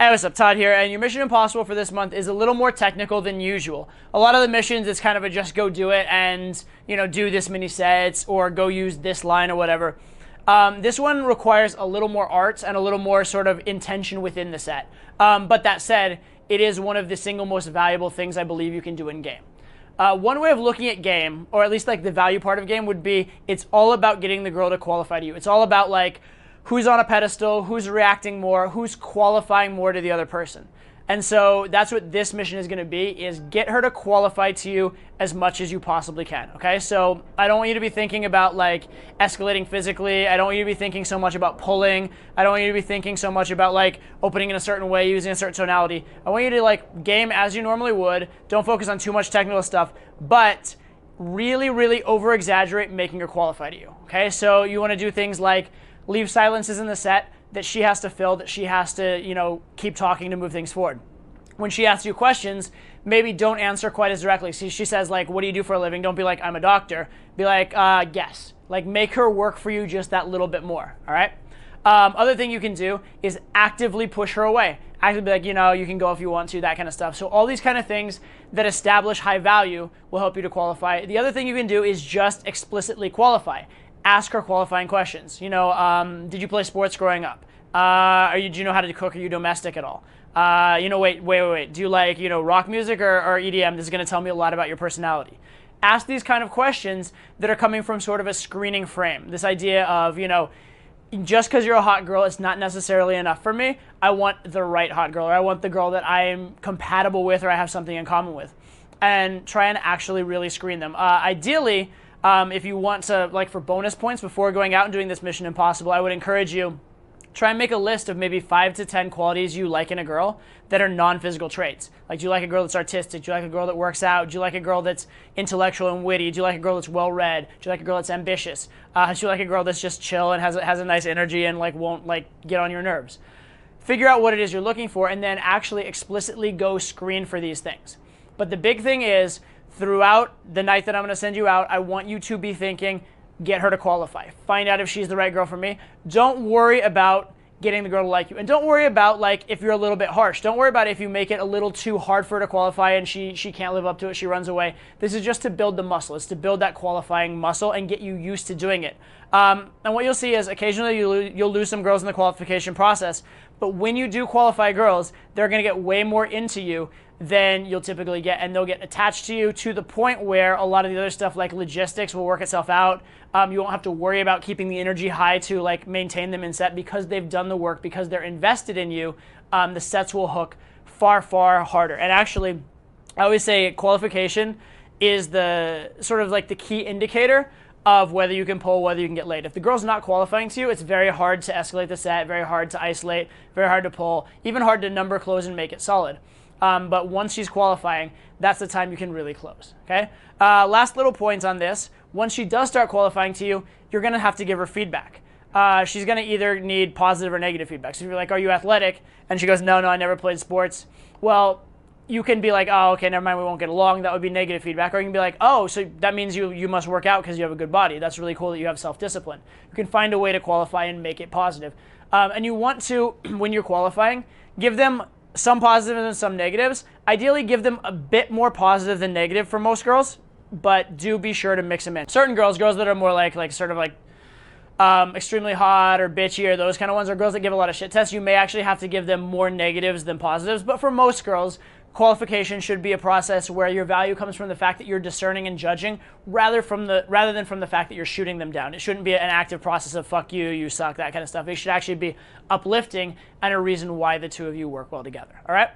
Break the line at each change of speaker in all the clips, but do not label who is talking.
Hey, what's up? Todd here, and your Mission Impossible for this month is a little more technical than usual. A lot of the missions, it's kind of a just go do it and, do this many sets or go use this line or whatever. This one requires a little more art and a little more sort of intention within the set. But that said, it is one of the single most valuable things I believe you can do in game. One way of looking at game, or at least like the value part of game, would be it's all about getting the girl to qualify to you. It's all about like who's on a pedestal, who's reacting more, who's qualifying more to the other person. And so that's what this mission is going to be, is get her to qualify to you as much as you possibly can, okay? So I don't want you to be thinking about like escalating physically. I don't want you to be thinking so much about pulling. I don't want you to be thinking so much about like opening in a certain way, using a certain tonality. I want you to like game as you normally would. Don't focus on too much technical stuff, but really, really over-exaggerate making her qualify to you, okay? So you want to do things like leave silences in the set that she has to fill, that she has to, keep talking to move things forward. When she asks you questions, maybe don't answer quite as directly. See, she says, like, what do you do for a living? Don't be like, I'm a doctor. Be like, guess. Like, make her work for you just that little bit more, all right? Other thing you can do is actively push her away. Actively be like, you can go if you want to, that kind of stuff. So all these kind of things that establish high value will help you to qualify. The other thing you can do is just explicitly qualify. Ask her qualifying questions. Did you play sports growing up? Do you know how to cook? Are you domestic at all? Wait. Do you like, rock music or EDM? This is going to tell me a lot about your personality. Ask these kind of questions that are coming from sort of a screening frame. This idea of, just because you're a hot girl, it's not necessarily enough for me. I want the right hot girl, or I want the girl that I am compatible with or I have something in common with. And try and actually really screen them. Ideally, if you want to, like for bonus points before going out and doing this Mission Impossible, I would encourage you, try and make a list of maybe 5 to 10 qualities you like in a girl that are non-physical traits. Like, do you like a girl that's artistic? Do you like a girl that works out? Do you like a girl that's intellectual and witty? Do you like a girl that's well-read? Do you like a girl that's ambitious? Do you like a girl that's just chill and has a nice energy and won't get on your nerves? Figure out what it is you're looking for and then actually explicitly go screen for these things. But the big thing is, throughout the night that I'm going to send you out, I want you to be thinking, get her to qualify. Find out if she's the right girl for me. Don't worry about getting the girl to like you. And don't worry about if you're a little bit harsh. Don't worry about if you make it a little too hard for her to qualify and she can't live up to it, she runs away. This is just to build the muscle. It's to build that qualifying muscle and get you used to doing it. And what you'll see is occasionally you'll lose some girls in the qualification process, but when you do qualify girls, they're going to get way more into you than you'll typically get, and they'll get attached to you to the point where a lot of the other stuff like logistics will work itself out. You won't have to worry about keeping the energy high to maintain them in set because they've done the work, because they're invested in you. The sets will hook far, far harder. And actually, I always say qualification is the sort of the key indicator of whether you can pull, whether you can get laid. If the girl's not qualifying to you, it's very hard to escalate the set, very hard to isolate, very hard to pull, even hard to number close and make it solid. But once she's qualifying, that's the time you can really close, okay? Last little point on this. Once she does start qualifying to you, you're going to have to give her feedback. She's going to either need positive or negative feedback. So if you're like, are you athletic? And she goes, no, I never played sports. Well, you can be like, oh, okay, never mind, we won't get along. That would be negative feedback. Or you can be like, oh, so that means you must work out because you have a good body. That's really cool that you have self-discipline. You can find a way to qualify and make it positive. And you want to, when you're qualifying, give them some positive and some negatives. Ideally, give them a bit more positive than negative for most girls, but do be sure to mix them in. Certain girls that are more extremely hot or bitchy or those kind of ones, or girls that give a lot of shit tests, you may actually have to give them more negatives than positives. But for most girls, qualification should be a process where your value comes from the fact that you're discerning and judging rather than from the fact that you're shooting them down. It shouldn't be an active process of fuck you, you suck, that kind of stuff. It should actually be uplifting and a reason why the two of you work well together, all right?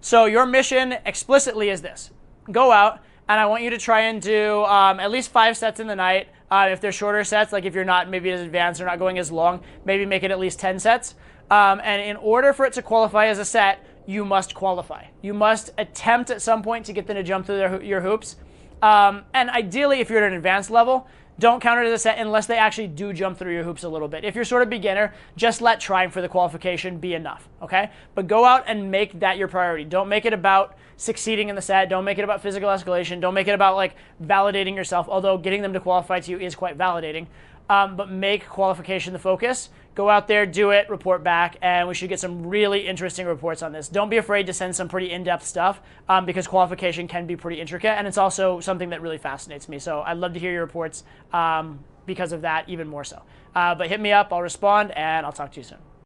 So your mission explicitly is this. Go out, and I want you to try and do at least 5 sets in the night. If they're shorter sets, like if you're not maybe as advanced or not going as long, maybe make it at least 10 sets. And in order for it to qualify as a set, you must qualify. You must attempt at some point to get them to jump through your hoops. And ideally, if you're at an advanced level, don't count it as a set unless they actually do jump through your hoops a little bit. If you're sort of beginner, just let trying for the qualification be enough, okay? But go out and make that your priority. Don't make it about succeeding in the set. Don't make it about physical escalation. Don't make it about validating yourself, although getting them to qualify to you is quite validating. but make qualification the focus. Go out there, do it, report back, and we should get some really interesting reports on this. Don't be afraid to send some pretty in-depth stuff because qualification can be pretty intricate, and it's also something that really fascinates me. So I'd love to hear your reports because of that even more so. But hit me up, I'll respond, and I'll talk to you soon.